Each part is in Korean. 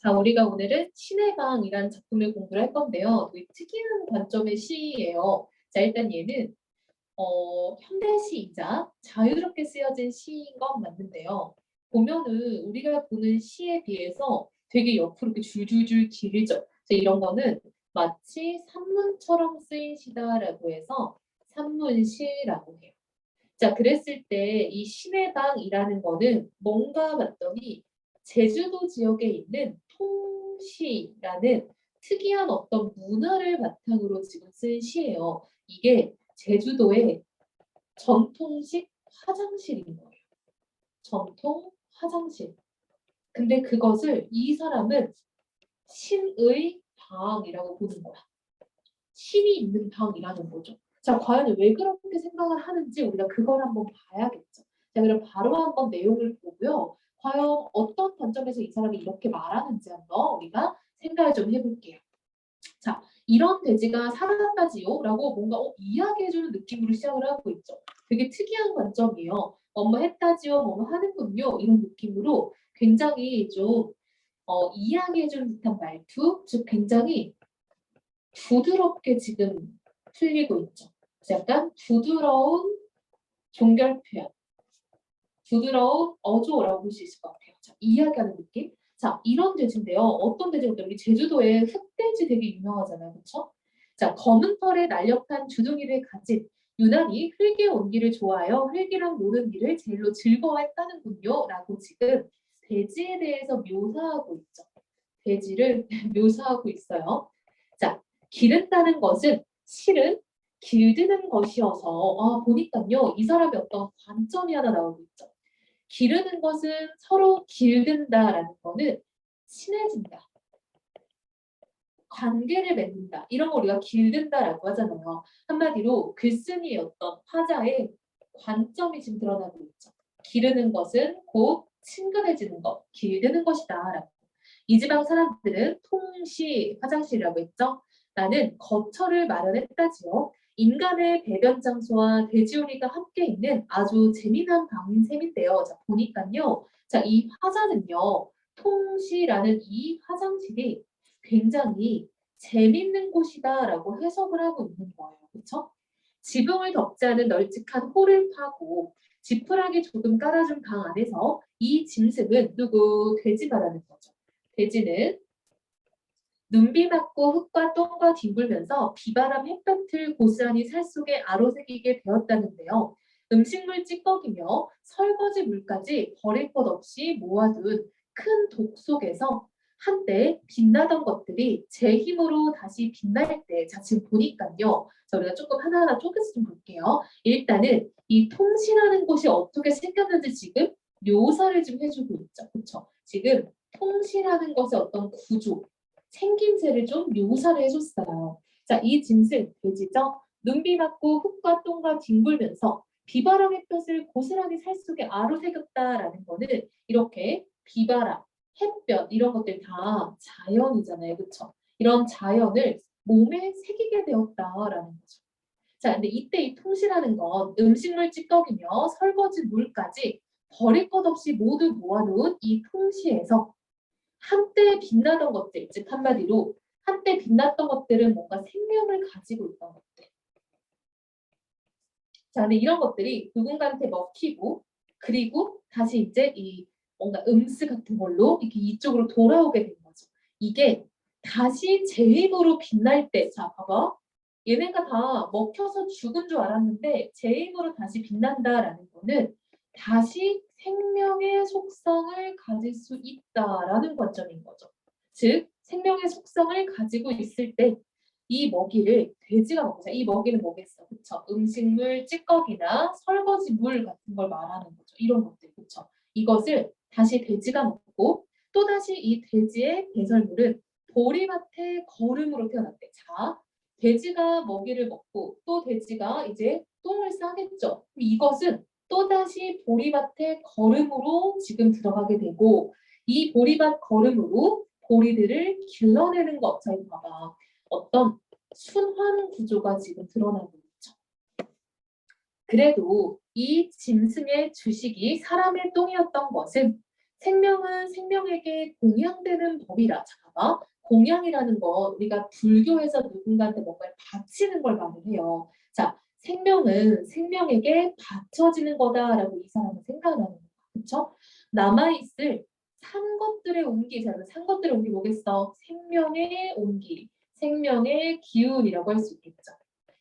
자, 우리가 오늘은 신의 방이라는 작품을 공부를 할 건데요. 되게 특이한 관점의 시예요. 자, 일단 얘는 현대시이자 자유롭게 쓰여진 시인 건 맞는데요. 보면은 우리가 보는 시에 비해서 되게 옆으로 이렇게 줄줄줄 길죠. 자, 이런 거는 마치 산문처럼 쓰인 시다라고 해서 산문시라고 해요. 자, 그랬을 때 이 신의 방이라는 거는 뭔가 봤더니 제주도 지역에 있는 통시라는 특이한 어떤 문화를 바탕으로 지금 쓴 시예요. 이게 제주도의 전통식 화장실인 거예요. 전통 화장실. 근데 그것을 이 사람은 신의 방이라고 보는 거야. 신이 있는 방이라는 거죠. 자, 과연 왜 그렇게 생각을 하는지 우리가 그걸 한번 봐야겠죠. 자, 그럼 바로 한번 내용을 보고요. 과연 어떤 관점에서 이 사람이 이렇게 말하는지 한번 우리가 생각을 좀 해볼게요. 자, 이런 돼지가 살았다지요? 라고 뭔가 이야기해주는 느낌으로 시작을 하고 있죠. 되게 특이한 관점이에요. 뭐뭐 했다지요? 뭐뭐 하는군요. 이런 느낌으로 굉장히 좀 이야기해주는 듯한 말투, 즉 굉장히 부드럽게 지금 풀리고 있죠. 그래서 약간 부드러운 종결 표현, 부드러운 어조라고 볼 수 있을 것 같아요. 자, 이야기하는 느낌. 자, 이런 돼지인데요. 어떤 돼지인데 우리 제주도에 흑돼지 되게 유명하잖아요. 그렇죠? 자, 검은 털에 날렵한 주둥이를 가진 유난히 흙의 온기를 좋아하여 흙이랑 노는 일을 제일로 즐거워했다는군요. 라고 지금 돼지에 대해서 묘사하고 있죠. 돼지를 묘사하고 있어요. 자, 기른다는 것은 실은 길드는 것이어서 보니까요. 이 사람의 어떤 관점이 하나 나오고 있죠. 기르는 것은 서로 길든다라는 거는 친해진다. 관계를 맺는다. 이런 거 우리가 길든다라고 하잖아요. 한마디로 글쓴이의 어떤 화자의 관점이 지금 드러나고 있죠. 기르는 것은 곧 친근해지는 것, 길드는 것이다. 이 지방 사람들은 통시 화장실이라고 했죠. 나는 거처를 마련했다지요. 인간의 배변 장소와 돼지우리가 함께 있는 아주 재미난 방인 셈인데요. 자, 보니까요. 자, 이 화자는요. 통시라는 이 화장실이 굉장히 재밌는 곳이다라고 해석을 하고 있는 거예요. 그렇죠? 지붕을 덮지 않은 널찍한 홀을 파고 지푸라기 조금 깔아준 방 안에서 이 짐승은 누구 돼지가라는 거죠. 돼지는 눈비 맞고 흙과 똥과 뒹굴면서 비바람 햇볕을 고스란히 살 속에 아로새기게 되었다는데요. 음식물 찌꺼기며 설거지 물까지 버릴 것 없이 모아둔 큰 독 속에서 한때 빛나던 것들이 제 힘으로 다시 빛날 때, 자, 지금 보니까요. 자, 우리가 조금 하나하나 쪼개서 좀 볼게요. 일단은 이 통신하는 곳이 어떻게 생겼는지 지금 묘사를 좀 해주고 있죠. 그렇죠? 지금 통신하는 것의 어떤 구조, 생김새를 좀 묘사를 해줬어요. 자, 이 짐승, 돼지죠? 눈비 맞고 흙과 똥과 뒹굴면서 비바람 햇볕을 고스란히 살 속에 아로새겼다라는 거는 이렇게 비바람, 햇볕 이런 것들 다 자연이잖아요. 그렇죠? 이런 자연을 몸에 새기게 되었다라는 거죠. 자, 근데 이때 이 통시라는 건 음식물 찌꺼기며 설거지 물까지 버릴 것 없이 모두 모아놓은 이 통시에서 한때 빛나던 것들, 즉 한마디로 한때 빛났던 것들은 뭔가 생명을 가지고 있던 것들. 자, 근데 이런 것들이 누군가한테 먹히고 그리고 다시 이제 이 뭔가 음스 같은 걸로 이렇게 이쪽으로 돌아오게 된 거죠. 이게 다시 제 힘으로 빛날 때, 자, 봐봐. 얘네가 다 먹혀서 죽은 줄 알았는데 제 힘으로 다시 빛난다라는 거는 다시 생명의 속성을 가질 수 있다라는 관점인 거죠. 즉, 생명의 속성을 가지고 있을 때 이 먹이를 돼지가 먹자. 이 먹이는 뭐겠어? 그쵸? 음식물, 찌꺼기나 설거지 물 같은 걸 말하는 거죠. 이런 것들, 그쵸? 이것을 다시 돼지가 먹고 또다시 이 돼지의 배설물은 보리밭의 거름으로 태어났대. 자, 돼지가 먹이를 먹고 또 돼지가 이제 똥을 싸겠죠. 이것은 또다시 보리밭의 거름으로 지금 들어가게 되고 이 보리밭 거름으로 보리들을 길러내는 것. 자, 이거 봐봐. 어떤 순환 구조가 지금 드러나고 있죠. 그래도 이 짐승의 주식이 사람의 똥이었던 것은 생명은 생명에게 공양되는 법이라. 자, 봐봐. 공양이라는 거 우리가 불교에서 누군가한테 뭔가를 바치는 걸 말을 해요. 자, 생명은 생명에게 바쳐지는 거다라고 이 사람은 생각을 하는 거야. 그쵸? 남아있을 산 것들의 온기. 자, 산 것들의 온기 뭐겠어? 생명의 온기, 생명의 기운이라고 할 수 있겠죠.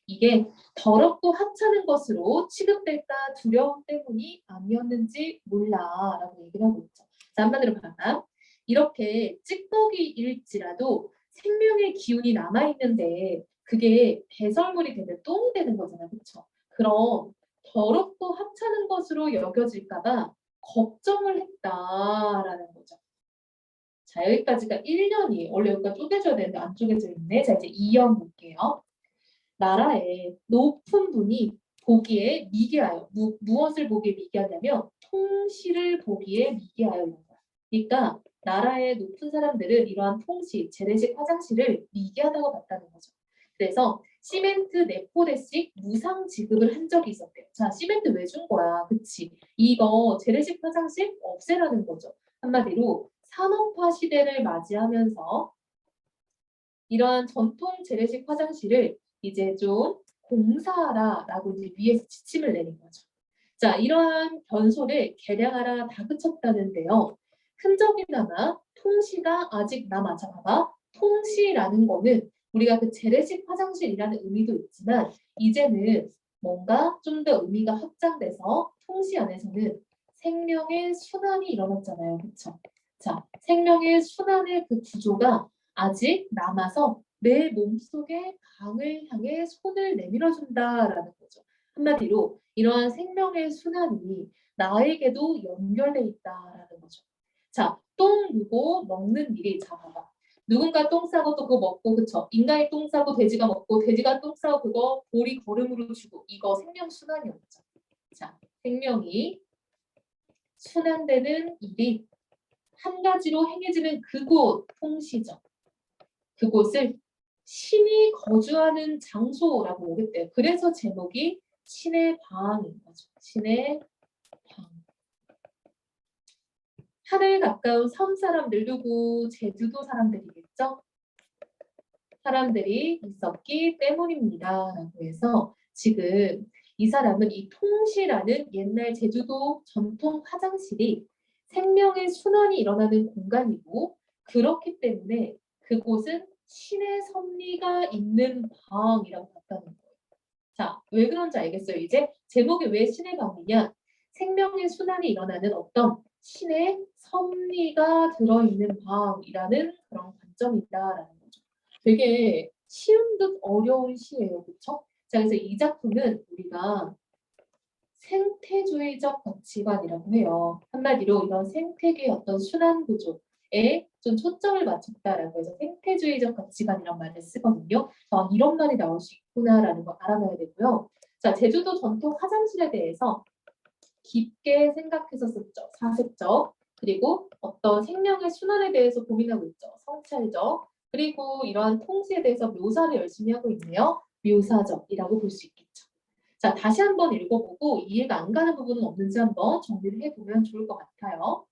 이게 더럽고 하찮은 것으로 취급될까 두려움 때문이 아니었는지 몰라라고 얘기를 하고 있죠. 자, 한마디로 봐봐. 이렇게 찌꺼기일지라도 생명의 기운이 남아있는데 그게 배설물이 되면 똥이 되는 거잖아. 그쵸? 그럼 더럽고 하찮은 것으로 여겨질까 봐 걱정을 했다라는 거죠. 자, 여기까지가 1년이에요. 원래 여기가 쪼개져야 되는데 안 쪼개져 있네. 자, 이제 2년 볼게요. 나라의 높은 분이 보기에 미개하여. 무엇을 보기에 미개하냐면 통시를 보기에 미개하여 이런 거야. 그러니까 나라의 높은 사람들은 이러한 통시, 재래식 화장실을 미개하다고 봤다는 거죠. 그래서 시멘트 4포대씩 무상 지급을 한 적이 있었대요. 자, 시멘트 왜 준 거야? 그치? 이거 재래식 화장실 없애라는 거죠. 한마디로 산업화 시대를 맞이하면서 이러한 전통 재래식 화장실을 이제 좀 공사하라라고 이제 위에서 지침을 내린 거죠. 자, 이러한 변소를 개량하라 다그쳤다는데요. 흔적이 남아 통시가 아직 남아. 자, 봐봐. 통시라는 거는 우리가 그 재래식 화장실이라는 의미도 있지만 이제는 뭔가 좀 더 의미가 확장돼서 통시 안에서는 생명의 순환이 일어났잖아요. 그쵸? 자, 생명의 순환의 그 구조가 아직 남아서 내 몸속의 강을 향해 손을 내밀어 준다라는 거죠. 한마디로 이러한 생명의 순환이 나에게도 연결돼 있다라는 거죠. 자, 똥 누고 먹는 일이. 자, 봐봐. 누군가 똥 싸고 또 그거 먹고, 그쵸? 인간이 똥 싸고 돼지가 먹고 돼지가 똥 싸고 그거 보리 거름으로 주고, 이거 생명 순환이었죠. 자, 생명이 순환되는 일이 한 가지로 행해지는 그곳 통시죠. 그곳을 신이 거주하는 장소라고 오겠대요. 그래서 제목이 신의 방인 거죠. 신의 방. 하늘 가까운 섬 사람들 누구? 제주도 사람들이겠죠? 사람들이 있었기 때문입니다. 라고 해서 지금 이 사람은 이 통시라는 옛날 제주도 전통 화장실이 생명의 순환이 일어나는 공간이고 그렇기 때문에 그곳은 신의 섭리가 있는 방이라고 봤다는 거예요. 자, 왜 그런지 알겠어요? 이제 제목이 왜 신의 방이냐? 생명의 순환이 일어나는 어떤 신의 섭리가 들어있는 방이라는 그런 관점이다라는 거죠. 되게 쉬운 듯 어려운 시예요. 그렇죠? 자, 그래서 이 작품은 우리가 생태주의적 가치관이라고 해요. 한마디로 이런 생태계의 어떤 순환 구조에 좀 초점을 맞췄다라고 해서 생태주의적 가치관이란 말을 쓰거든요. 아, 이런 말이 나올 수 있구나라는 거 알아놔야 되고요. 자, 제주도 전통 화장실에 대해서 깊게 생각했었었죠. 사색적. 그리고 어떤 생명의 순환에 대해서 고민하고 있죠. 성찰적. 그리고 이러한 통시에 대해서 묘사를 열심히 하고 있네요. 묘사적이라고 볼 수 있겠죠. 자, 다시 한번 읽어보고 이해가 안 가는 부분은 없는지 한번 정리를 해보면 좋을 것 같아요.